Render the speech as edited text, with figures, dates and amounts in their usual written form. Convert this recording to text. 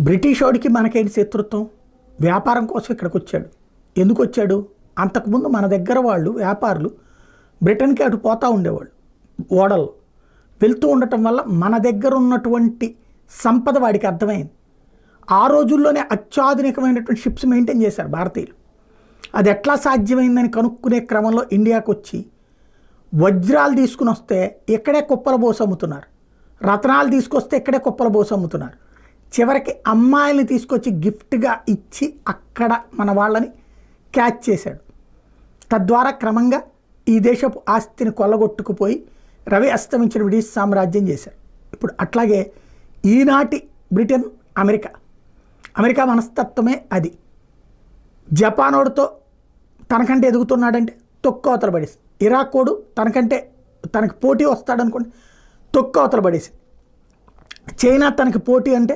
British వాడికి మనకేంటి శత్రుత్వం? వ్యాపారం కోసం ఇక్కడికి వచ్చాడు. ఎందుకు వచ్చాడు? అంతకుముందు మన దగ్గర వాళ్ళు వ్యాపారులు బ్రిటన్కి అటు పోతూ ఉండేవాళ్ళు. ఓడల్లో వెళ్తూ ఉండటం వల్ల మన దగ్గర ఉన్నటువంటి సంపద వాడికి అర్థమైంది. ఆ రోజుల్లోనే అత్యాధునికమైనటువంటి షిప్స్ మెయింటైన్ చేశారు భారతీయులు. అది ఎట్లా సాధ్యమైందని కనుక్కునే క్రమంలో ఇండియాకు వచ్చి వజ్రాలు తీసుకుని వస్తే ఇక్కడే కుప్పల బోసు అమ్ముతున్నారు, రత్నాలు తీసుకొస్తే ఇక్కడే కుప్పల బోసు అమ్ముతున్నారు. చివరికి అమ్మాయిల్ని తీసుకొచ్చి గిఫ్ట్గా ఇచ్చి అక్కడ మన వాళ్ళని క్యాచ్ చేశాడు. తద్వారా క్రమంగా ఈ దేశపు ఆస్తిని కొల్లగొట్టుకుపోయి రవి అస్తమించిన బ్రిటిష్ సామ్రాజ్యం చేశారు. ఇప్పుడు అట్లాగే ఈనాటి బ్రిటన్, అమెరికా మనస్తత్వమే అది. జపానోడితో తనకంటే ఎదుగుతున్నాడంటే తొక్కవతల పడేసి, ఇరాకోడు తనకి పోటీ వస్తాడనుకోండి తొక్కవతల పడేసి, చైనా తనకి పోటీ అంటే